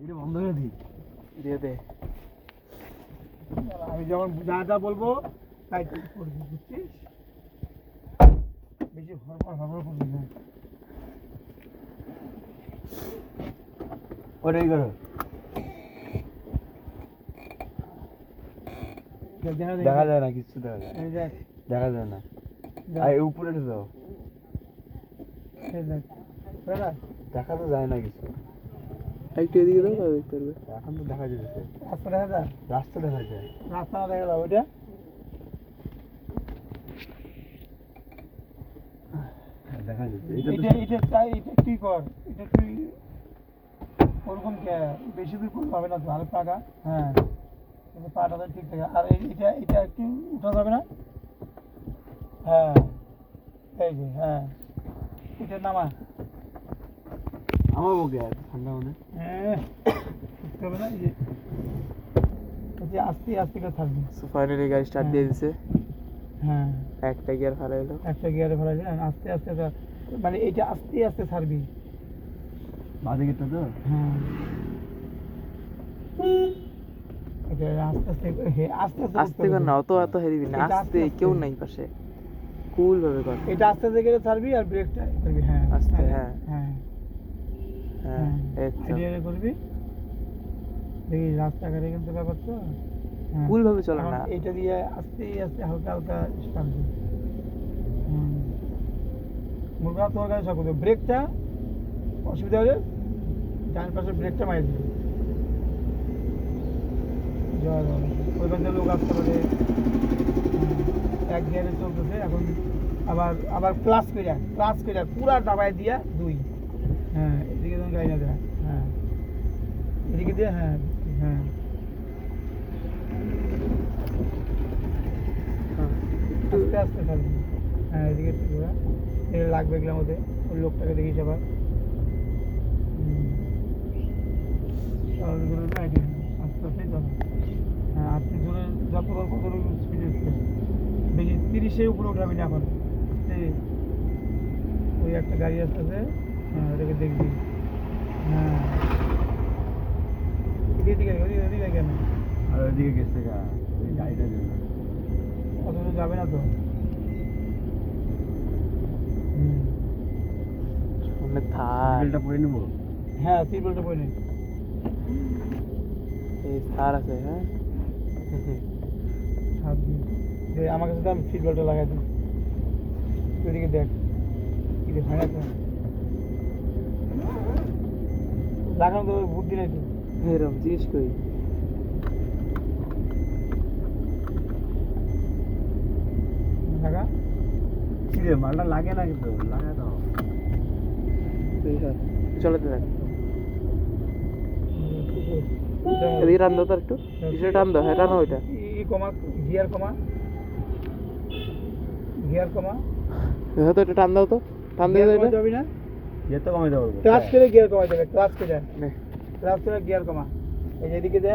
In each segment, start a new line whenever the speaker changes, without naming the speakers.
এটা বন্ধ করে দিই।
দিয়ে দে।
আমি যখন যা যা বলবো তাই তুই করবি, বুঝছিস? বেশি হরবর করবি না। ওটাই করো। দেখা যায় না, কিছু দেখা যায় না। দেখা যায় না। আর উপরে দাও। দেখা তো যায় না কিছু।
একটু এদিকে দাও, তাহলে দেখতে পারবে।
এখন তো দেখা যাচ্ছে। রাস্তা দেখা যায়? রাস্তা দেখা যায়। রাস্তা না দেখা যাবে ওইটা? দেখা যাচ্ছে। এটা চাই, এটা তুই কর। এটা তুই ওরকম বেশি দূর করতে হবে না তো, আরে পাকা। হ্যাঁ, কিন্তু পাটা তো ঠিক থাকে। আর এটা এটা একটু উঠা যাবে না? হ্যাঁ, এই যে, হ্যাঁ, এটা নামা। আমার বুকে ঠান্ডা মনে। হ্যাঁ, উঠতে হবে না। এই যে আস্তে আস্তে করে থাকবে।
সো ফাইনালি গাড়ি স্টার্ট দিয়ে দিছে।
হ্যাঁ,
একটা গিয়ার ফেলাইলো।
একটা গিয়ারে ফেলা যায়, আস্তে আস্তে মানে এটা আস্তে আস্তে ছাড়বি। বাজে গেটটা তো? হ্যাঁ, এটা আস্তে আস্তে আস্তে আস্তে
আস্তে কর না, অত এত হেরিবি না, আস্তে। কেউ নাই পাশে, কুল ভাবে কর।
এটা আস্তে আস্তে গেলে ছাড়বি আর ব্রেকটা করবি। হ্যাঁ,
আস্তে। হ্যাঁ
হ্যাঁ
হ্যাঁ, এই তো
এটা করবি। দেখি রাস্তাঘাটে কিন্তু ব্যাপার তো।
কুল ভাবে চলে না।
এটা দিয়ে আস্তে আস্তে হালকা হালকা স্টার্ট দিবি। মুরগা তোর কাছে সব করবে। ব্রেকটা অসুবিধা হলে ডান পাশে ব্রেকটা মারি দিবি। জয় বাবা। ওইখান থেকে লোক আসতে পারে। এক গিয়ারে চলতেছে এখন। আবার আবার ক্লাস করে পুরা দাবায় দিয়া 2। হ্যাঁ, এদিকে যখন গাড়ি না দেয়। হ্যাঁ, এদিকে দিয়ে। হ্যাঁ হ্যাঁ, আস্তে আস্তে থাকবে। হ্যাঁ, এদিকে একটু ঘোরা। এগুলো লাগবে এগুলোর মধ্যে। ওই লোকটাকে দেখিস আবার। আস্তে আস্তে চলো। হ্যাঁ, আর তুই ধরে যত স্পিডে বেশি 30-এর উপরে উঠাবি না এখন। ওই একটা গাড়ি আসতেছে। হ্যাঁ, ওটাকে দেখবি। হ্যাঁ, ওদিকে কেন? আর ওইদিকে গেছে গা, ওই গাড়িটার জন্য। অত দূর যাবে না তো।
সামনে থার।
সিটবেল্টটা পরে নেবো? হ্যাঁ, সিটবেল্টটা পরে নে।
এই থার আছে। হ্যাঁ,
আমার কাছে তো আমি সিটবেল্টটা লাগাই দিই। ওইদিকে দেখ কি রে, ভাঙা তো লাগানো তো বুদ্ধি নাই তো।
এরম জিজ্ঞেস করি।
লাগা কি রে, মালটা লাগে না কিন্তু। লাগা দাও।
চলাতে থাক। এদিকে টান দাও তো একটু। পিছনে টান দাও। হ্যাঁ, টানো ওইটা।
কমা, গিয়ার কমা, গিয়ার কমা।
হয়তো এটা টান দাও তো। টান দিয়ে দাও।
যাবি না? গিয়ার তো কমাই দেবো। ক্লাচ করে গিয়ার কমাই দেবে। ক্লাচ করে গিয়ার কমা। এই যে এদিকে দে,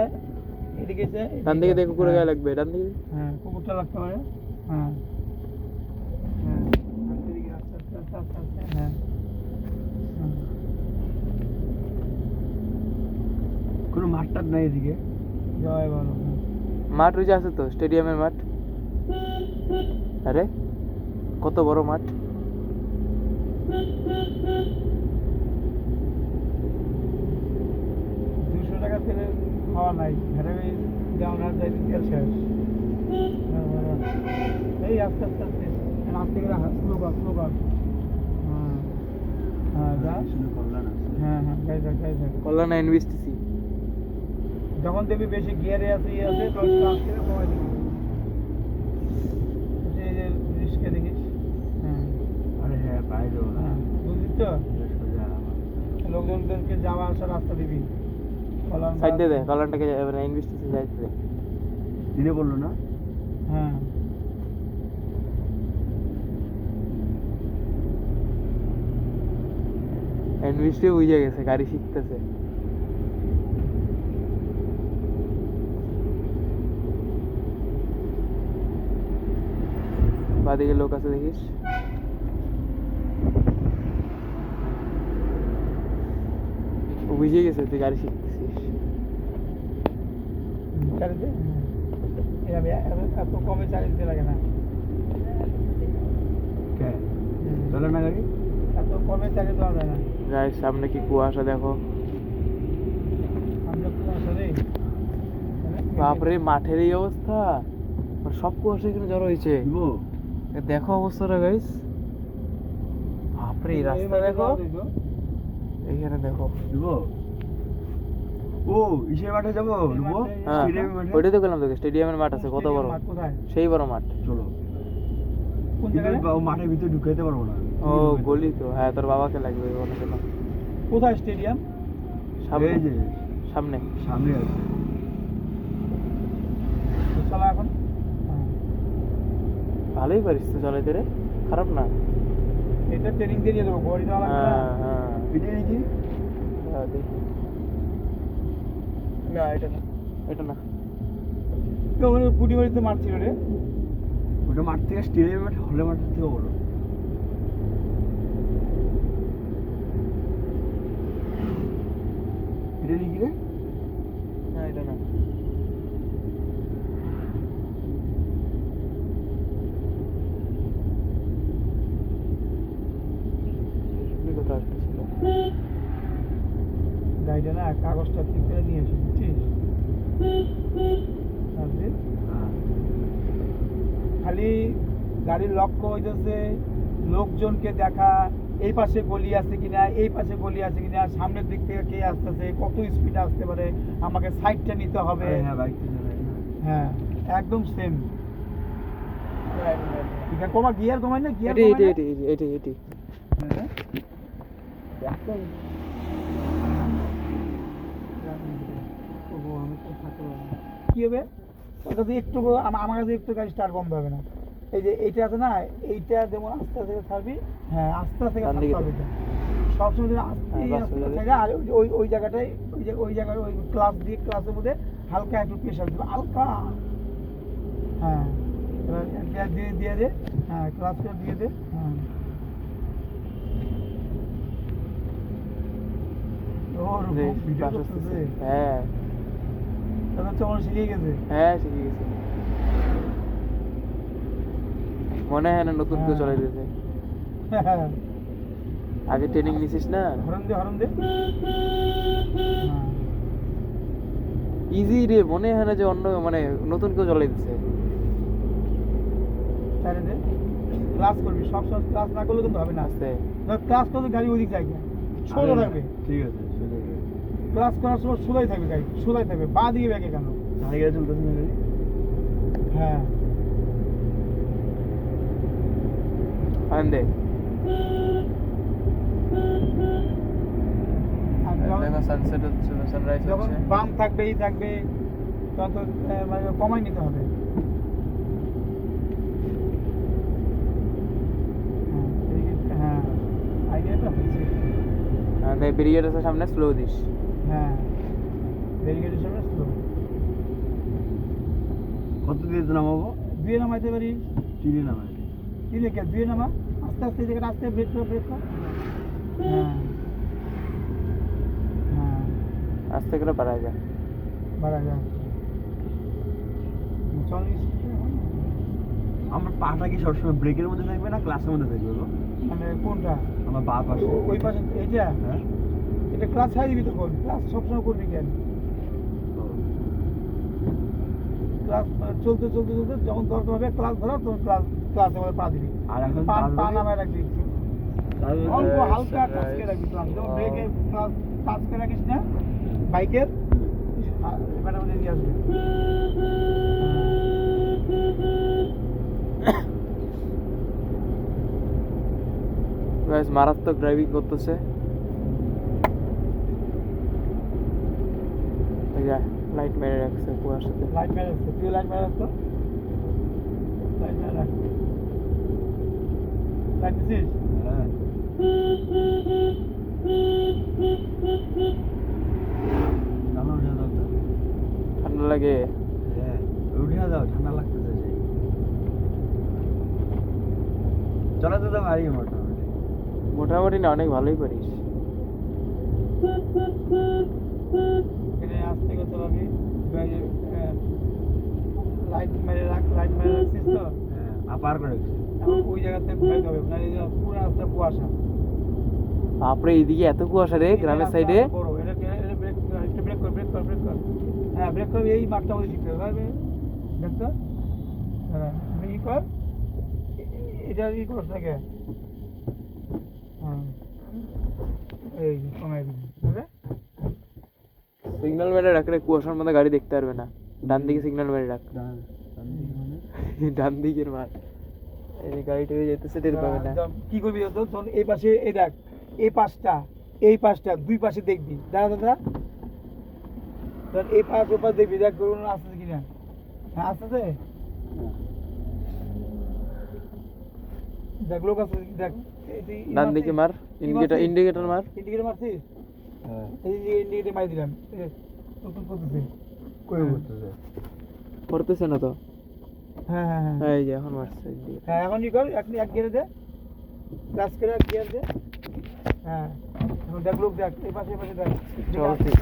এদিকে দে।
ডান দিকে দেখো, কুকুরের গায়ে লাগবে। ডান দিকে।
হ্যাঁ, কুকুরটা লাগতে পারে। হ্যাঁ হ্যাঁ, আস্তে আস্তে আস্তে আস্তে আস্তে। হ্যাঁ, কোনো মাঠটার নাই এদিকে। জয় বলো।
মাঠ ওই যে আছে তো, স্টেডিয়ামের মাঠ। আরে কত বড় মাঠ।
200 টাকা তেলে খাওয়া নাই। ঘরে যেমন আর যাই তেল শেষ। এই আস্তে আস্তে আস্তে আস্তে করে স্লো কর। হ্যাঁ হ্যাঁ, যা। হ্যাঁ হ্যাঁ, গাড়ি থাক।
কল্যাণ এনবিএসটিসি।
যখন দেখবি বেশি গিয়ারে আছে তখন ক্লাস করে কমাই দিবি। এই যে রিস্কে দেখিস। হ্যাঁ, আরে হ্যাঁ, বাইরে বুঝলি তো। লোকজনদেরকে যাওয়া আসার রাস্তা দিবি।
সাইড দিয়ে দে, কল্যাণটাকে এনবিএসটিসি যাইতে দে।
দিনে বললো না? হ্যাঁ,
এনবিএসটি বুঝে গেছে, গাড়ি শিখতেছে। বাদিকে লোক আছে দেখিস। ও বুঝে গেছে তুই গাড়ি শিখতেছিস।
চালিয়ে এভাবে এত কমে চালিয়ে দিতে লাগে না।
চলে না গাড়ি?
এত কমে চালিয়ে দেওয়া যায় না।
গাইস সামনে কি কুয়াশা দেখো,
আমরা তো আসলে
বাপরে মাঠের এই অবস্থা, আর সব কুয়াশা এখানে জড়ো হয়েছে। দেখো অবস্থাটা গাইস, বাপরে এই রাস্তা দেখো, এইখানে দেখো।
ও ইসের মাঠে যাবো
হ্যাঁ
স্টেডিয়ামের মাঠে।
ওইটাই তো গেলাম দেখে, স্টেডিয়ামের মাঠ আছে কত বড়,
কোথায়?
সেই বড় মাঠ।
চলো
কোন
কিন্তু
জায়গায়?
মাঠের ভিতরে ঢুকাইতে পারবো না।
ও গলি তো, হ্যাঁ তোর বাবাকে লাগবে ওখানে কেন?
কোথায় স্টেডিয়াম?
সামনে
এই যে
সামনে।
সামনে আছে।
চলো এখন।
ভালোই পারিস তো চালাইতে রে, খারাপ না।
এটা ট্রেনিং দিয়ে দেবো, বডি দেওয়া লাগবে না।
হ্যাঁ হ্যাঁ
এটা কি?
দেখি, না এটা না, এটা না।
তো ওখানে পুটি বাড়িতে মারছিল রে।
ওটা মাঠ থেকে স্টেডিয়ামের মাঠ, হলের মাঠের থেকে বড়। এটা কি রে?
না এটা না। কোথাও একটা ছিল।
গাড়িটা না কাগজটা ঠিক করে নিয়ে এসে বুঝছিস? বুঝলি? খালি গাড়ির লক্ষ্য হইতেছে লোকজনকে দেখা, এই পাশে গলি আছে কিনা, এই পাশে গলি আছে কিনা, সামনের দিক থেকে কে আসতেছে, কত স্পিড আসতে পারে, আমাকে সাইডটা নিতে হবে।
হ্যাঁ বাইক তো চালাই না।
হ্যাঁ একদম সেম। কমা গিয়ার কমাই না, গিয়ার
এটি
কমাই
এটি
না।
এটি এটি এটি
হ্যাঁ। ওগো, আমি তো থাকতে পারবো না। কি হবে ওটা দিয়ে একটু আমার কাছে একটু গাড়ি স্টার্ট বন্ধ হবে না। এই যে এইটা আছে না, এইটা যেমন আস্তে আস্তে ছাড়বি, হ্যাঁ আস্তে আস্তে
ডান
ছাড়তে
দিকে
হবে এটা। সবসময় যেন আস্তে
হ্যাঁ, বাস
আস্তে
হয়ে যাবে।
থাকে। আর ওই জায়গাটায় ওই জায়গায় ওই ক্লাস দিয়ে ক্লাসের মধ্যে হালকা একটু প্রেশার দেবে, হালকা। হ্যাঁ এবার একটা দিয়ে দে, হ্যাঁ ক্লাস করে দিয়ে দে। হ্যাঁ ওর
যে
ভিডিও
বাস
করতেছে।
আসতেছে। হ্যাঁ
তাহলে তো আমার শিখে গেছে।
হ্যাঁ শিখে গেছে, মনে হয় না নতুন কেউ চলে দিয়েছে। আগে ট্রেনিং নিছিস না,
হরন দে।
ইজি রে, মনে হয় না যে অন্য মানে নতুন কেউ চলে দিচ্ছে।
চারে দে, ক্লাস করবি, সব সময় ক্লাস না করলে কিন্তু হবে না।
আস্তে
ক্লাস করতে গাড়ি ওইদিক যায় না, সোজা থাকবে।
ঠিক আছে চলে যাবে।
ক্লাস করার সময় সোজাই থাকবে গাড়ি, সোজাই থাকবে, বা দিকে ব্যাগে কেন?
ধারে গেলে চলতেছে না গাড়ি?
হ্যাঁ
আন্দে
আর যখন-
সানসেট হচ্ছে, সানরাইজ
যখন
হচ্ছে।
বাম থাকবে এই থাকবে তখন তো মানে কমাই নিতে হবে। হ্যাঁ আইডিয়াটা হচ্ছে।
ব্যারিকেড আছে সামনে, স্লো দিস।
হ্যাঁ ব্যারিকেডের সামনে স্লো
কত দিয়ে নামাবো?
দুয়ে নামাইতে পারিস।
চিনি নামাই।
কি দেখে দুয়ে নামা, আস্তে আস্তে এই জায়গাটা আস্তে ব্রেক কর। হ্যাঁ হ্যাঁ
আস্তে করে বাড়া যায়।
বাড়া যা চল।
আমার পাটা কি সবসময় ব্রেকের মধ্যে থাকবে না ক্লাসের মধ্যে থাকবে গো?
মানে কোনটা?
আমার বা পাশে।
ওই পাশে এইটা,
হ্যাঁ
এটা ক্লাস ছাড়িয়ে দিবি তখন। ক্লাস সবসময় করবি কেন? ক্লাস চলতে যখন দরকার হবে ক্লাস ধরো, তখন ক্লাসে মধ্যে পা দিবি।
আর এখন
পা
তারপরে-
নামায় রাখবি একটু। অল্প হালকা টাচ করে রাখবি ক্লাস। যেমন ব্রেকের ক্লাস টাচ করে রাখিস না বাইকের, এবার মধ্যে দিয়ে আসবে।
গাইস মারাত্মক ড্রাইভিং করতেছে। লাইট মেরে রাখছে কুয়াশাতে।
লাইট মেরে রাখছে, তুই লাইট মেরে রাখতো। লাইট মেরে রাখ, লাইট দিছিস?
হ্যাঁ নামা উঠে যাও তো।
ঠান্ডা লাগে।
হ্যাঁ উঠে যাও, ঠান্ডা লাগতেছে সেই। চলাতে তো পারি মোটামুটি।
মোটামুটি না, অনেক ভালোই পারিস।
এখানে আস্তে করে চালাবি।
পার করে গেছে।
এখন ওই জায়গাতে ঘুরাইতে হবে, নাহলে এই যে পুরো রাস্তা কুয়াশা।
বাপরে এইদিকে এত কুয়াশা রে গ্রামের
রাস্তা
সাইডে।
বড়, এটাকে ব্রেক একটু ব্রেক কর, ব্রেক কর, ব্রেক কর। হ্যাঁ, ব্রেক কর, এই মাঠটা আমাদের শিখতে হবে। ব্রেক কর। হ্যাঁ, ই কর। এটা ই করছ নাকি? হ্যাঁ। এই যে কমাই দিবি, বুঝলে?
সিগন্যাল মেরে রাখ রে, কুয়াশার মধ্যে গাড়ি দেখতে পারবে না। ডান দিকে সিগন্যাল মেরে রাখ। ডান দিকের মার, এই যে গাড়ি টেরে যেতেছে টের পাবে না।
কি করবি তো? শোন, এই পাশে এই দেখ, এই পাশটা দুই পাশে দেখবি। দাঁড়া দাদা, এই পাশ ও পাশ দেখবি, দেখ করুন আসতেছে কিনা। হ্যাঁ, আসতেছে। দেখ লোক আসতেছে, দেখ।
ডান দিকে মার, ইন্ডিকেটর মার।
ইন্ডিকেটর মারছিস?
হ্যাঁ।
এই যে ইন্ডিকেটর মারি দিলাম। এই যে টুক করতেছে।
কই করতেছে?
করতেছে না তো।
হ্যাঁ হ্যাঁ হ্যাঁ।
এই যে এখন মারছে ইন্ডিকেটর।
হ্যাঁ, এখন কি কর, এক গিয়ারে দে, ক্লাস করে এক গিয়ার দে। হ্যাঁ, এখন দেখ লোক, দেখ এই পাশে দেখ।
চল, ঠিক।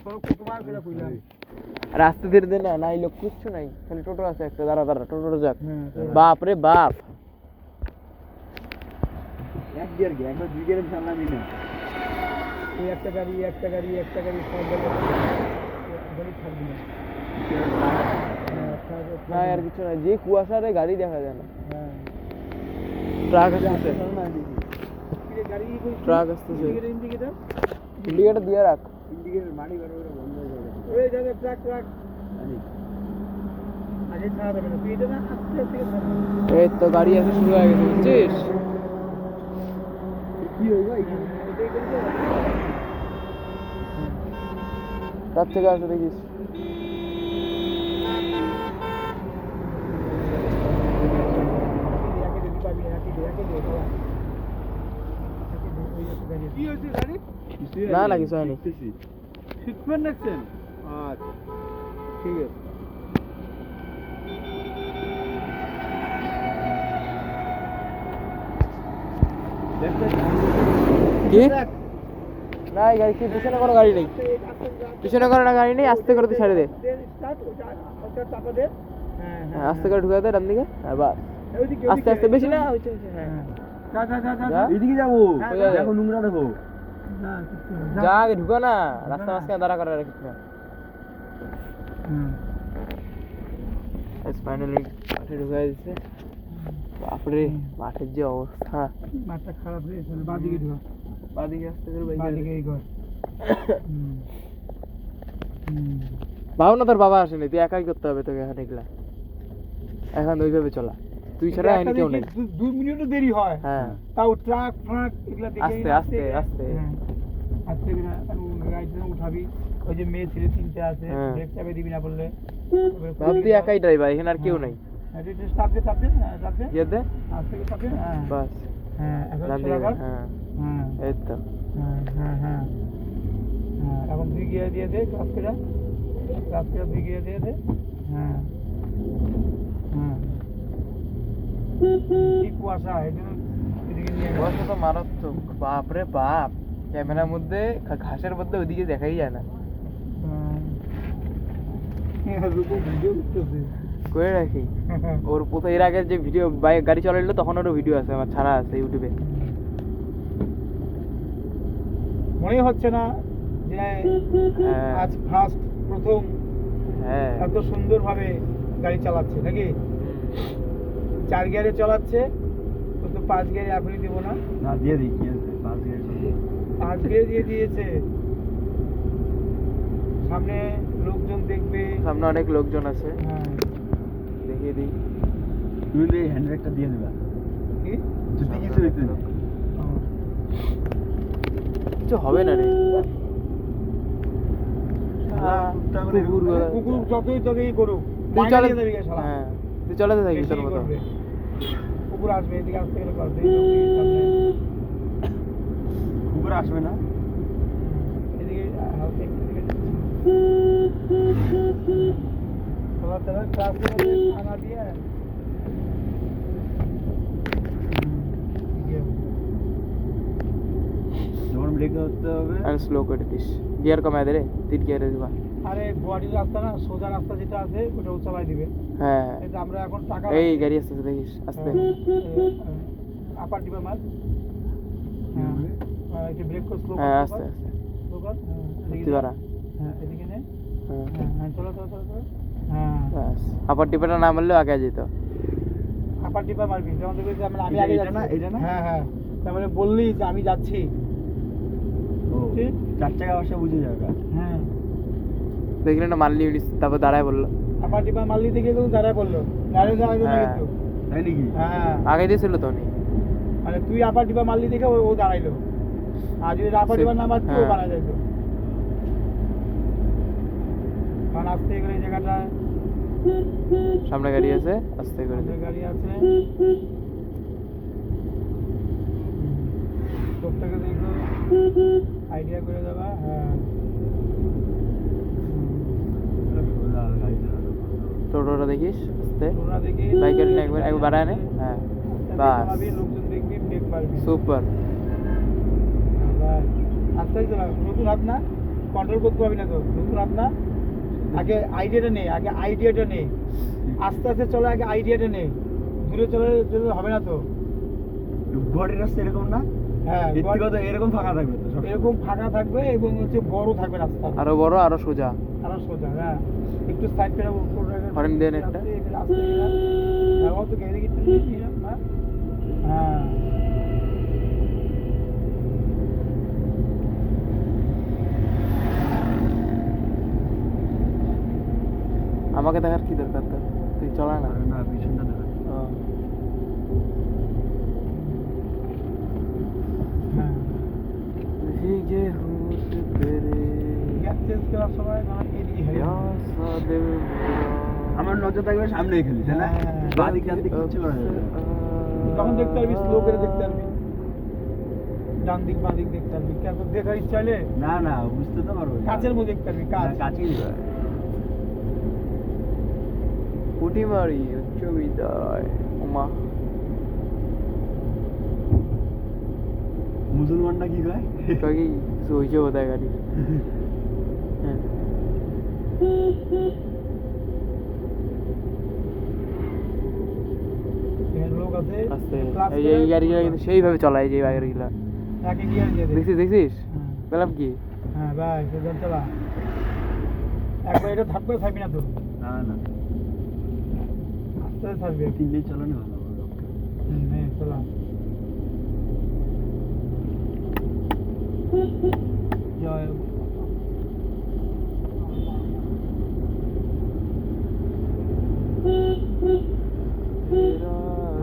সড়ক তোমার করে কইলাম।
রাস্তা ধীরে দে না, নাই লোক কিচ্ছু নাই, খালি টোটো আছে একটা। দাঁড়া টোটো যাক।
হ্যাঁ,
বাপ রে বাপ,
এক গিয়ার গে, একবার দুই গিয়ারে চালাবি না।
এই একটা গাড়ি সব গাড়ি থাকবে না।
না আর কিছু নাই, যে কুয়াশা রে গাড়ি দেখা যায় না।
হ্যাঁ,
ট্রাক আসতেছে,
গাড়ি কি কইছিস?
ট্রাক আসতেছে।
ইন্ডিকেটর
ইন্ডিকেটর দিয়ে রাখ।
ইন্ডিকেটর মারি করে বন্ধ হয়ে যাবে।
ওই যাবে ট্রাক
জানি।
আগে ছাড়া যাবে না, তুই এটা না আস্তে আস্তে ছাড়া।
এই তো গাড়ি আসা শুরু হয়ে গেছে, বুঝছিস?
কি হইবা এখানে?
এটাই করতে হবে।
তার থেকে আসে দেখিস।
কি হয়েছে গাড়ি?
না না কিছু হয়নি।
শিখবেন দেখছেন?
আচ্ছা, ঠিক আছে।
কি? না এই গাড়ি কি, পিছনে কোনো গাড়ি নেই, পিছনে কোনো গাড়ি নেই। আস্তে করে তুই ছেড়ে দে। হ্যাঁ, আস্তে করে ঢুকে দে ডান দিকে। হ্যাঁ বাস, আস্তে আস্তে, বেশি না। হয়েছে, হ্যাঁ। যা।
এদিকে যাবো,
কোথায় যাবে?
দেখো নোংরা দেখো।
যা আগে ঢুকো না, রাস্তা মাঝখানে দাঁড়া করে রাখিস না। ফাইনালি মাঠে ঢুকাই দিচ্ছে। বাপরে মাঠের যে অবস্থা,
মাঠটা খারাপ রে, বাদিকে ঢোকা,
বাদিকে আস্তে করে বাইক
বাদিকে এই ঘর।
ভাবনা তোর বাবা আসেনি, তুই একাই করতে হবে তোকে এখন এগুলা। এখন ওইভাবে চলা, তুই ছাড়া এখন কেউ নেই।
2 মিনিটও দেরি হয়।
হ্যাঁ,
তাও ট্রাক ফ্রাক এগুলা দেখে
আস্তে আস্তে আস্তে।
হ্যাঁ, আস্তে করে গাড়িতে উঠাবি। ওই যে মেয়ে ছেলে 3টে আছে,
হ্যাঁ।
ব্রেক চাপে দিবি না বললে।
ভাব তুই একাই ড্রাইভার, এখানে আর কেউ নাই।
স্টাপ দে,
ইয়ে দে,
আস্তে করে স্টাপ দে। হ্যাঁ
বাস।
হ্যাঁ, এখন
ডান
সোজা
দিকে,
কর।
হ্যাঁ
হ্যাঁ
এই তো।
হ্যাঁ হ্যাঁ হ্যাঁ হ্যাঁ, এখন 2 গিয়ার দিয়ে দে, ক্লাস করে 2 গিয়ার দিয়ে দে। হ্যাঁ হ্যাঁ, কি কুয়াশা, এদিকে নিয়ে
কুয়াশা তো মারাত্মক, বাপ রে বাপ। ক্যামেরার মধ্যে ঘাসের মধ্যে ওইদিকে দেখাই যায় না।
ভিডিও করতেছে।
করে রাখি ওর কোথায়, এর আগের যে ভিডিও বাইক গাড়ি চালাইলো তখন ওরও ভিডিও আছে, আমার ছাড়া আছে ইউটিউবে।
মনে হচ্ছে না যে
হ্যাঁ
আজ প্রথম
হ্যাঁ।
এত সুন্দরভাবে গাড়ি চালাচ্ছে নাকি? 4 গিয়ারে চালাচ্ছে, তো 5 গিয়ারে এখনই দিব না।
না দিয়ে দিই, কি আছে 5 গিয়ার।
5 গিয়ার দিয়ে দিয়েছে। সামনে লোকজন দেখবে।
সামনে অনেক লোকজন আছে,
হ্যাঁ,
দেখিয়ে দিই।
তুমি তো এই হ্যান্ডব্রেকটা দিয়ে দিবা
কি?
যদি কিছু হইতে।
কিছু হবে না রে।
কুকুর যতই তোকেই করুক,
তুই চলে,
বাঙালি দেবে শালা।
হ্যাঁ তুই চলাতে থাকিস তোর
বেশি
মতো।
করবে। কুকুর আসবে, এদিকে আসতে গেলে করবে।
কুকুর আসবে না।
এদিকে হালকা একটু দিকে চলা ক্লাস করে আনা দিয়ে
যখন ব্রেক করতে হবে,
আর স্লো করে দিস, গিয়ার কমায় দে রে, 3 গিয়ারে দিবা।
আরে গুয়াহাটির রাস্তা না, সোজা রাস্তা যেটা আছে ওটা ও চালাই দিবে।
হ্যাঁ
কিন্তু আমরা এখন টাকা
এই গাড়ি আসতেছে দেখিস আস্তে
আপার ডিপা মার। হ্যাঁ একটু ব্রেক কর, স্লো
হ্যাঁ আস্তে আস্তে
স্লো কর।
বুঝতে পারা
হ্যাঁ এদিকে নে।
হ্যাঁ
হ্যাঁ হ্যাঁ চলো চলো চলো চলো। হ্যাঁ
ব্যাস আবার টিপাটা না মারলেও আগে যেত
আপার ডিপা মারবি, যেমন দেখবি যে আমি
এটা-
আগে
এটা
যাচ্ছি।
না, এটা না?
হ্যাঁ হ্যাঁ, তারপরে বললি যে আমি যাচ্ছি।
ও
ঠিক?
4 চাকা বসে বুঝে যাবে।
হ্যাঁ
দেখলি না মারলি উনি তারপর দাঁড়ায় বললো
আপার ডিপা মারলি দেখে কিন্তু দাঁড়ায় পড়লো, দাঁড়িয়ে দাঁড়ায় না
হ্যাঁ।
কিন্তু।
তাই নাকি?
হ্যাঁ
আগে দিয়েছিল তো উনি
মানে তুই আপার ডিপা মারলি দেখে ও দাঁড়াইলো, আর যদি আপার ডিপা না মারতি ও
হ্যাঁ।
বাড়া যাইতো। কারণ আসতে গেলে এই জায়গাটা
সামনে গাড়ি আছে আস্তে করে
আমাদের গাড়ি আছে। চোখটাকে দেখো, আইডিয়া করে দেবা। হ্যাঁ
সোজা গাড়ি চালানো।
টোটোটা দেখিস আস্তে
তোমরা দেখি
বাইকের নিয়ে একবার একবার বাড়ায় নে হ্যাঁ বাস
চালাবি, লোকজন দেখবি, ব্রেক মারবি।
Super
bus. আস্তে আস্তে চালা, নতুন হাত না, কন্ট্রোল করতে পারবি না তো, নতুন হাত না। আগে আইডিয়াটা নে, আগে আইডিয়াটা নে, আস্তে আস্তে চলে, আগে আইডিয়াটা নে, দূরে চলে চলে হবে না তো।
গুয়াহাটির রাস্তা এরকম না?
হ্যাঁ
এর থেকে তো এরকম ফাঁকা থাকবে তো সব।
এরকম ফাঁকা থাকবে এবং হচ্ছে বড় থাকবে রাস্তা,
আরো বড় আরো সোজা
আরো সোজা। হ্যাঁ একটু সাইড করে
হরেন দেন একটা।
তো গেড়ে গিয়ে হ্যাঁ
আমাকে দেখার কি দরকার তোর তুই চলা না
আরে না, পিছনটা দেখা।
ও,
হ্যাঁ
भीगे होठ तेरे
গ্যাস চেঞ্জ করার সময় মানে এদিকে হেরে
प्यासा दिल मेरा
আমার নজর থাকবে সামনেই খেলি, তাই না?
হ্যাঁ।
বাঁ দিক ডান দিক কিচ্ছু করা যাবে না।
তখন দেখতে পারবি, স্লো করে দেখতে পারবি, ডান দিক বাঁ দিক দেখতে পারবি। কেন দেখার ইচ্ছা হলে
না না, বুঝতে তো পারবো।
কাছের মধ্যে দেখতে পারবি, কাজ।
কাছেই দেবে।
উঠি মারি উচ্চ বিদায় উমা
মুসলমানটা কি কয়?
কাকি হয়েছে বোধ হয় গাড়ি হ্যাঁ
এখানে লোক আছে,
আস্তে
ক্লাস
এই যে এই গাড়িগুলো কিন্তু সেইভাবে চলায় এই যে গাড়িগুলো
একে গিয়ার দিয়ে দে।
দেখছিস দেখছিস
হ্যাঁ।
পেলাম কি
হ্যাঁ ভাই সেজন চালা, একবার এটা থাকবে থাকবি না তো,
না না,
আস্তে আস্তে থাকবে।
তিনটেই চালানো ভালো হবে।
হ্যাঁ চলা। জয়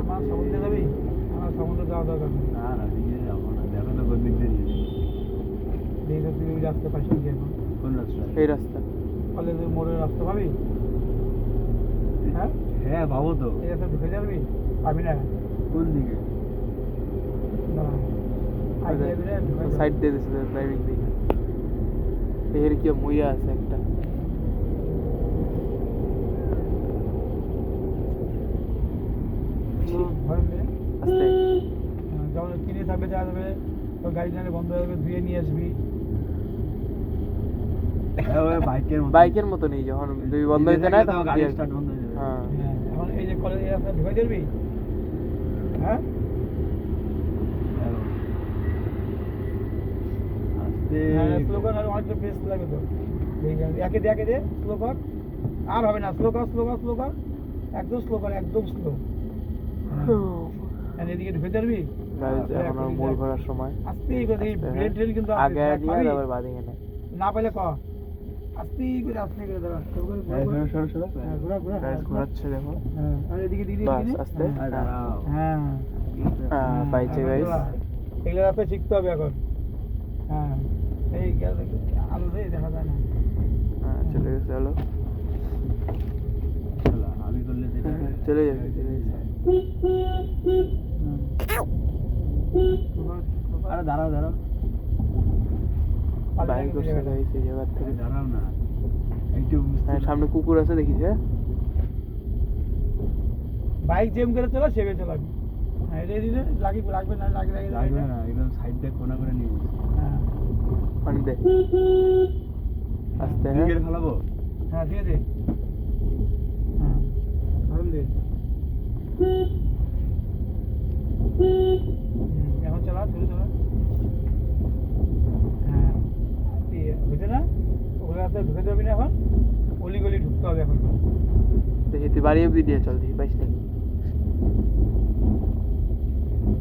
আমার সমুদ্রে যাবি? আমার সমুদ্রে যাওয়া দরকার নেই।
না না, দিকে যাবো না, দেখো তো কোন দিক দিয়ে নিয়ে যাবে।
দেখি তো তুই ওই রাস্তা পাশে গিয়ে এখন
কোন রাস্তা?
এই রাস্তা
কলেজের মোড়ের রাস্তা পাবি? হ্যাঁ
হ্যাঁ ভাবো তো।
এই রাস্তা ঢুকে যাবি? পাবি না।
কোন দিকে?
দাঁড়া। আইডিয়া করে ঢুকে যাবি।
সাইড দিয়ে দিছে ড্রাইভিং দিকে এর কি মুইয়া আছে একটা
ভয় নেই।
আস্তে
যখন কিনে থাকবে যাওয়া যাবে, তো গাড়ি টানে বন্ধ হয়ে যাবে, ধুয়ে নিয়ে আসবি।
ওই বাইকের মতো।
বাইকের মতো নেই যখন দুই বন্ধ হইতে না তখন
গাড়ি
দিয়ে-
স্টার্ট বন্ধ হয়ে যাবে।
হ্যাঁ
হ্যাঁ এখন এই যে কলেজ এই রাস্তা ঢুকে যাবি। হ্যাঁ
আস্তে।
হ্যাঁ স্লো কর, আর অনেকটা ফেস লাগে তো। ঠিক আছে একে দে একে দে, স্লো কর। আর হবে না, স্লো কর স্লো কর স্লো কর, একদম স্লো কর, একদম স্লো। এদিকে ঢুকে যাবি।
গাড়িতে এখন আর মোড় ঘোরার সময়
আস্তে করে দেখি,
আস্তে,
ব্রেন ট্রেন কিন্তু
আগে
আছে,
দিয়ে
পাবি?
তারপর বাদিকে না
না পাইলে ক আস্তে করে দাঁড়া।
হ্যাঁ, সরো, সরো, সরো।
হ্যাঁ, ঘোরা ঘোরা।
গাড়ি ঘোরাচ্ছে দেখো
হ্যাঁ আর এদিকে দিদি
বাস আস্তে
আর দাঁড়াও।
হ্যাঁ
পাইছে গাইস
এগুলো রাস্তা শিখতে হবে এখন। হ্যাঁ এই আলো দিয়ে দেখা যায় না।
চলে গেছে চলো
চলো, আমি করলে যেটা
হ্যাঁ, চলে যাবে চলে যাবে
আরে দাঁড়াও দাঁড়াও,
বাইক করছে গাইস এই জায়গা থেকে
আরে দাঁড়াও না, একটু বুঝতে
হ্যাঁ,
দাও।
সামনে কুকুর আছে দেখিস হ্যাঁ
বাইক জেম করে চলো, সেবে চালাবি। হ্যাঁ এটা দিলে লাগবে না, লাগবে
লাগবে না, একদম সাইড দিয়ে কোনা করে নিয়ে যাবে।
হ্যাঁ
পানি দে আস্তে
দুই গিয়ার ফেলাবো
হ্যাঁ দিয়ে দে হ্যাঁ ধরুন দে এখন চালা ধরে চালা হ্যাঁ বুঝে না ওগুলো হাতে ঢুকে যাবি না এখন গলি গলি ঢুকতে হবে এখন
দেখি তুই বাড়ি অব্দি দিয়ে চল দেখি পাইস নাকি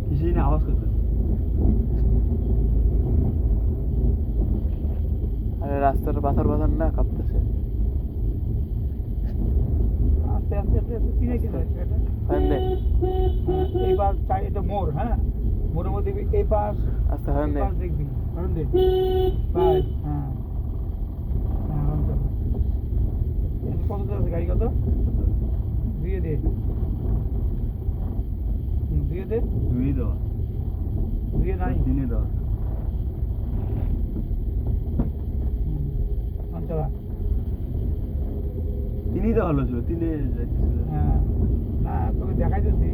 কিছু দিন আওয়াজ করতে
আরে রাস্তার পাথর পাথর না কাঁপতেছে
আস্তে আস্তে আস্তে আস্তে কি রেখে যাচ্ছে এটা
হয় দে
এই পাশ চাই এটা মোড় হ্যাঁ মোড়ের মধ্যে দেখবি এই পাশ
আস্তে হয়
এই
দে
পাশ দেখবি ধরুন দে বাই হ্যাঁ হ্যাঁ এখন চল কত দূর আছে গাড়ি কত দিয়ে দে দিয়ে দে
দুই দেওয়া
দিয়ে নাই
তিনে দেওয়া
এখন চলা
তিনই দেওয়া ভালো ছিল তিনে যাইতেছিল
হ্যাঁ না তোকে দেখাইতেছি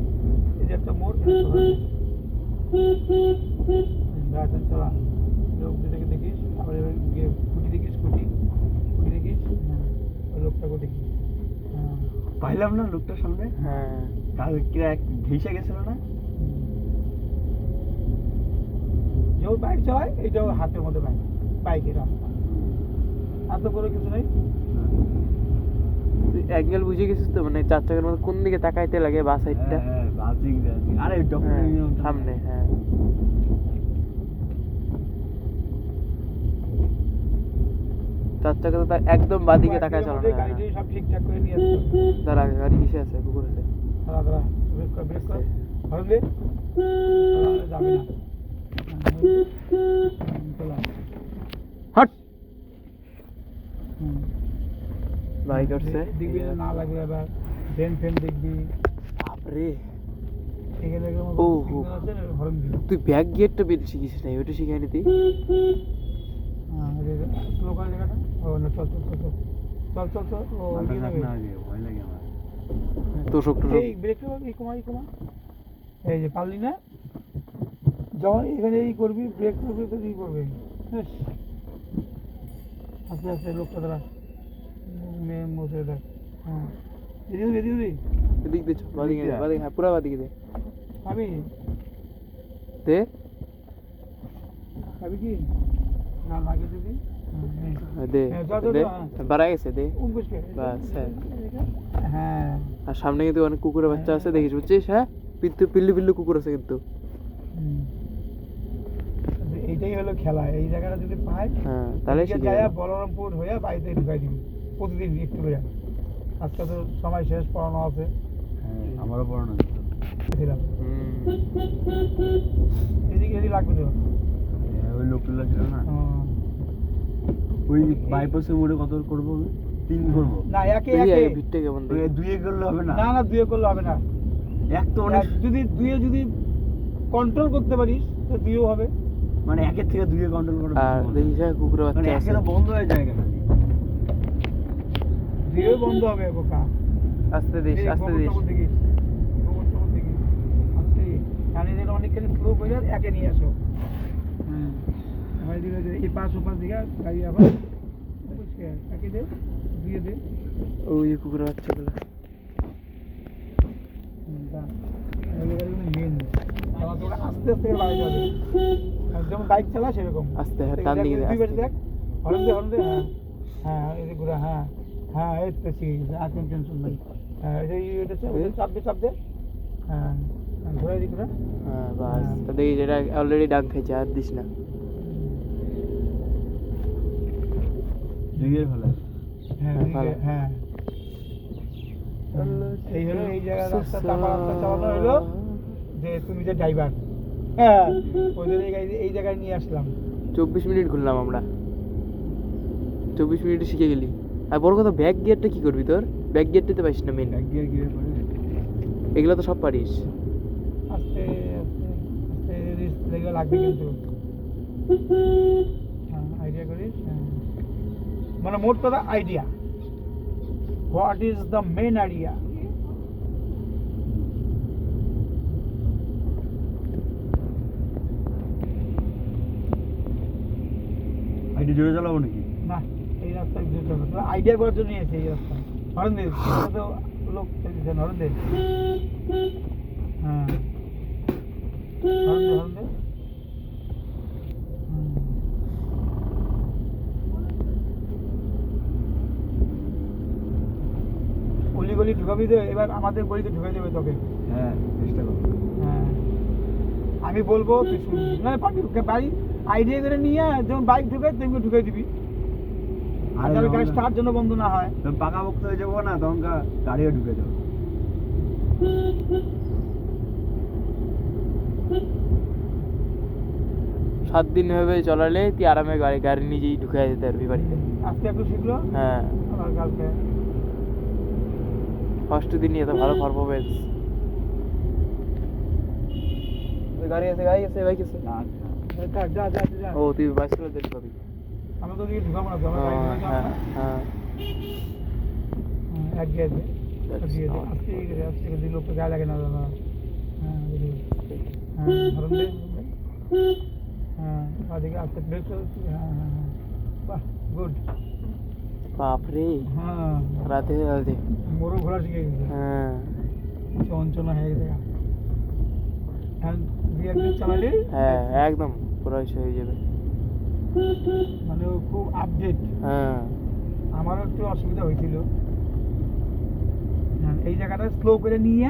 এই যে একটা মোড় এখন চলা লোক দুটাকে দেখিস আবার এবার গিয়ে স্কুটি দেখিস স্কুটি স্কুটি দেখিস হ্যাঁ ওই লোকটাকে দেখিস হ্যাঁ
পাইলাম না লোকটার সামনে
হ্যাঁ
কাল ক্র্যাক ঘেসে গেছিল না
যে ওর বাইক চালায় এইটাও হাতের মধ্যে বাইক বাইকের রাস্তা আর তো কোনো কিছু নেই
তুই অ্যাঙ্গেল বুঝে গেছিস তো মানে চার চাকার মধ্যে কোন দিকে তাকাইতে লাগে বাস সাইডটা
হ্যাঁ বাজিং আরে ডক্টর
সামনে হ্যাঁ চার চাকা তো একদম বাদিকে তাকায় চলো না
গাড়িটা সব ঠিকঠাক করে নিয়ে আসতো
দাঁড়া গাড়ি কিসে আছে কুকুর আছে
দাঁড়া দাঁড়া ব্রেক কর হরন দে যাবে না চলা
হট
হুম
বাইক উঠছে
দেখবি না লাগে আবার ফ্রেন ফ্রেন দেখবি
বাপরে
এখানে
ও,
সিগন্যাল আছে না হরন দিবি
তুই ব্যাক গিয়ারটা বের শিখিস নাই ওটা শিখাই নিতি
হ্যাঁ স্লো করে জায়গাটা ও না চল চল চল চল চল চল চল ও নিয়ে যাবে
না আগে ভয় লাগে আমার
তোষক টোষক
এই ব্রেকটা এই কমা এই যে পারলি না যখন এখানে এই করবি ব্রেক করবি তো এই করবে ব্যাস। আস্তে আস্তে লোকটা দাঁড়া মেয়ে বসে দেখ হ্যাঁ এদিকে এদিকে
এদিক দে বাদিকে দে বাদিকে হ্যাঁ পুরা বাদিকে দে
খাবি
দে
খাবি কি না লাগে দিবি
দে
হ্যাঁ, যা, যা,
দে
যা, হ্যাঁ।
বাড়া গেছে দে
উম্বুসকে
বাস, হ্যাঁ।
হ্যাঁ
আর সামনে কিন্তু অনেক কুকুরের বাচ্চা আছে দেখিস বুঝছিস হ্যাঁ পিল্লু পিল্লু কুকুর আছে কিন্তু
হুম। এইটাই হলো খেলা এই জায়গাটা যদি পাই
হ্যাঁ তাহলে
এদিকে
শিখে
যায়া
যাবে।
বলরামপুর হয়ে বাড়িতে ঢুকাই দিবি প্রতিদিন একটু করে আজকে তো সময় শেষ পড়ানো আছে
হ্যাঁ আমারও পড়ানো
ছিলাম
হুম।
এদিকে এদিকে লাগবে তো
ওই লোকগুলো ছিল না
হুম।
ওই বাইপাসের মোড়ে কত করবো আমি 3 করবো
না একে
দেখি
একে
আগে ভিড়টা কেমন
ওই
দেখি।
2 করলে হবে না
না না দুয়ে করলে হবে না
এক তো অনেক
যদি দুয়ে যদি কন্ট্রোল করতে পারিস তো দুইও হবে
মানে একের থেকে 2 কন্ট্রোল করা
আর দেখিস হ্যাঁ কুকুরের
মানে
বাচ্চা আছে
একের বন্ধ হয়ে যায় কেন
দুইও বন্ধ হবে বোকা
আস্তে দিস
এই
আস্তে
গোবর
দিস
টোবর দেখিস গোবর টোবর দেখিস আস্তে জানি যেন অনেকখানি স্লো করে একে নিয়ে আসো হ্যাঁ আমার দিকে এই পাশ ওপাশ দিকে গাড়ি আবার বুঝকে একে দে দিয়ে দে
ওই কুকুরের বাচ্চাগুলো
আস্তে আস্তে বাড়ি যাবে যেমন বাইক চালা সেরকম
আস্তে, হ্যাঁ, টান দিকে দে,
দুই পাশে
আস্তে।
দেখ হরন দে হ্যাঁ হ্যাঁ এই যে ঘুরা হ্যাঁ হ্যাঁ এই তো ঠিক আছে আর কোনো টেনশন নেই হ্যাঁ এটা চাপ দে হ্যাঁ ঘুরাই দি ঘুরা
হ্যাঁ বাস তো দেখিস এটা অলরেডি ডাক খাইছে আর দিস না
দুইয়ের ভালো
হ্যাঁ
হ্যাঁ, ভালো।
হ্যাঁ এই হলো এই জায়গায় রাস্তা চাপা রাস্তা চালানো হলো যে তুমি যে ড্রাইভার হ্যাঁ ওই জন্য এই জায়গায় নিয়ে আসলাম
24 মিনিট ঘুরলাম আমরা 24 মিনিটে শিখে গেলি আর বড় কথা ব্যাক গিয়ারটা কি করবি তোর ব্যাক গিয়ারটা তো পাইস না মেন
এক গিয়ার গিয়ার করে
এগুলো তো সব পারিস
আস্তে আস্তে আস্তে রিস্ক লেগে লাগবে কিন্তু হ্যাঁ আইডিয়া করিস হ্যাঁ মানে মোট কথা idea what is the main idea
ID জোরে চালাবো নাকি
না এই রাস্তা যেতে হবে আইডিয়া করার জন্য এসে এই রাস্তা হরেন দে তো লোক চলছে হরেন দে হ্যাঁ হরেন দে গলি গলি ঢুকাবি তো এবার আমাদের গলিতে ঢুকে দেবে তোকে
হ্যাঁ চেষ্টা করবো।
হ্যাঁ আমি বলবো তুই শুনবি না পাবি বাড়ি আইডিয়া করে নিয়ে যখন বাইক ঢুকে তেমনি ঢুকে দিবি আর
আরে
তাহলে গাড়ি
যখন
স্টার্ট জন্য বন্ধ না হয়
যখন পাকা ভক্ত হয়ে যাবো না তখন গাড়িও ঢুকে যাবো।
7 দিন ভাবে চলালে তুই আরামে গাড়ি নিজেই ঢুকে যেতে পারবি বাড়িতে।
আজকে একটু শিখলো
হ্যাঁ
আবার কালকে
ফার্স্ট দিনই এত ভালো পারফরমেন্স। গাড়ি আছে বাইক আছে।
যা যা যা যা
ও তুই বাইসাইকেল দেখতে পাবি।
আমরা তো দিকে ঢুকাবো না তো আমরা গাড়ি ঢুকে যাবো
হ্যাঁ
না
হ্যাঁ
এক গিয়ে দে
That's
দিয়ে দে
not
আজকে দিলে লোককে গায়ে লাগে না দাদা হ্যাঁ বুঝলি হ্যাঁ ধরুন দে হ্যাঁ ওদিকে আজকে ব্রেক চলছে হ্যাঁ হ্যাঁ হ্যাঁ বাহ গুড
বাপরে
হ্যাঁ
রাতে রাতে
মোরও ঘোরা শিখে গেছে
হ্যাঁ
চঞ্চলা হয়ে গেছে হ্যাঁ দুই একদিন চালালে
হ্যাঁ একদম পুরো হয়ে যাবে।
মানে ও খুব আপডেট
হ্যাঁ
আমারও একটু অসুবিধা হয়েছিল হ্যাঁ, এই জায়গাটা স্লো করে নিয়ে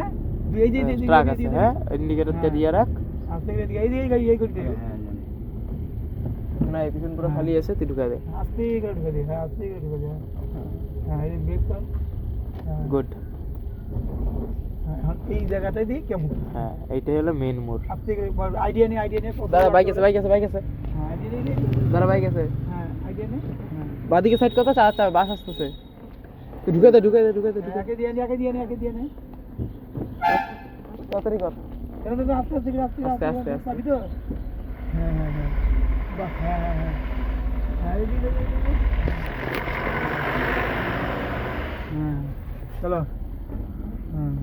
এই যে
ট্রাক আছে হ্যাঁ ইন্ডিকেটরটা দিয়ে রাখ।
আস্তে করে দিকে এই যে গাড়ি এই করে দিকে
হ্যাঁ জানি।
না এই পিছন পুরো খালি আছে তুই ঢুকাই দে।
আস্তে করে ঢুকে দে হ্যাঁ আস্তে করে ঢুকে দে হ্যাঁ এই যে ব্রেক কর হ্যাঁ,
গুড।
হ্যাঁ, এখন এই জায়গাটাই দিয়ে কেমন
হ্যাঁ এইটাই হলো মেইন মোড়।
আস্তে করে আইডিয়া নেই
দাদা বাইক আছে
হ্যাঁ আইডিয়া নেই
দাদা বাইক আছে।
হ্যাঁ আইডিয়া নেই হ্যাঁ
বাদিকে সাইড কথা চা বাস আসতেছে তুই ঢুকে দে
আগে দিয়ে নে আগে দিয়ে নে
তাড়াতাড়ি কর।
কেন তো আস্তে আস্তে করে
আস্তে।
পাবি তো হ্যাঁ হ্যাঁ হ্যাঁ বাহ হ্যাঁ হ্যাঁ হ্যাঁ হ্যাঁ এই দিকে হ্যাঁ চলো হ্যাঁ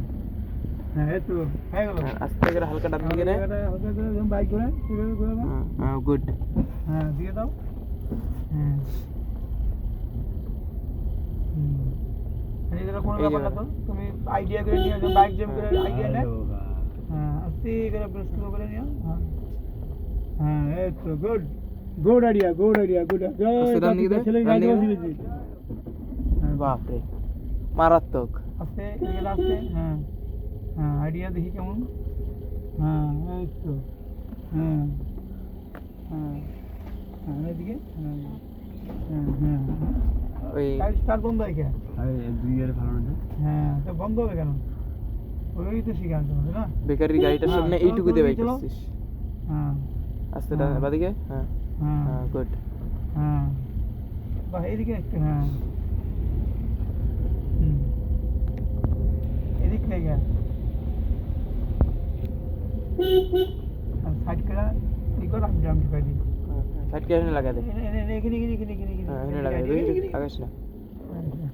হ্যাঁ এই তো হয়ে গেল
হ্যাঁ, আস্তে করে হালকা ডান দিকে নে।
বাইক ঘুরে ঘুরে
হ্যাঁ গুড।
হ্যাঁ দিয়ে দাও হ্যাঁ এই কোনো
এই
ব্যাপার না তো তুমি আইডিয়া করে নিয়ে বাইক জেম করে আইডিয়া নেয়
হ্যালো ভাই।
হ্যাঁ আস্তে করে স্লো করে নিও হ্যাঁ হ্যাঁ এই তো গুড আইডিয়া গুড
আস্তে ডান দিকে দে,
ছেলে
ডান
গাড়ি
দিকে।
বসিয়েছি
বাপরে মারাত্মক।
আস্তে এদিকে আস্তে হ্যাঁ হ্যাঁ আইডিয়া দেখি কেমন হ্যাঁ এই তো হ্যাঁ হ্যাঁ হ্যাঁ এদিকে হ্যাঁ হ্যাঁ হ্যাঁ
ওই
গাড়ি স্টার্ট বন্ধ হয় কেন
আরে দুই ইয়ারে ভালো না।
হ্যাঁ তো বন্ধ হবে কেন ওই তো শিখাতে হবে না
বেকারির গাড়িটার
হ্যাঁ,
সামনে
চলো,
এইটুকু
চলো,
দিয়ে বাইক
চলো।
করছিস।
হ্যাঁ
আস্তে
হ্যাঁ।
বাদিকে হ্যাঁ
হ্যাঁ
হ্যাঁ গুড।
হ্যাঁ বাহ এদিকে একটু হ্যাঁ হুম এদিক থেকে সাইড করে ই কর আমি ড্রাম ঢুকাই দিই
সাইড কে লাগা দে।
এখানে
হ্যাঁ এখানে লাগা দে, আকাশ না।
এখানে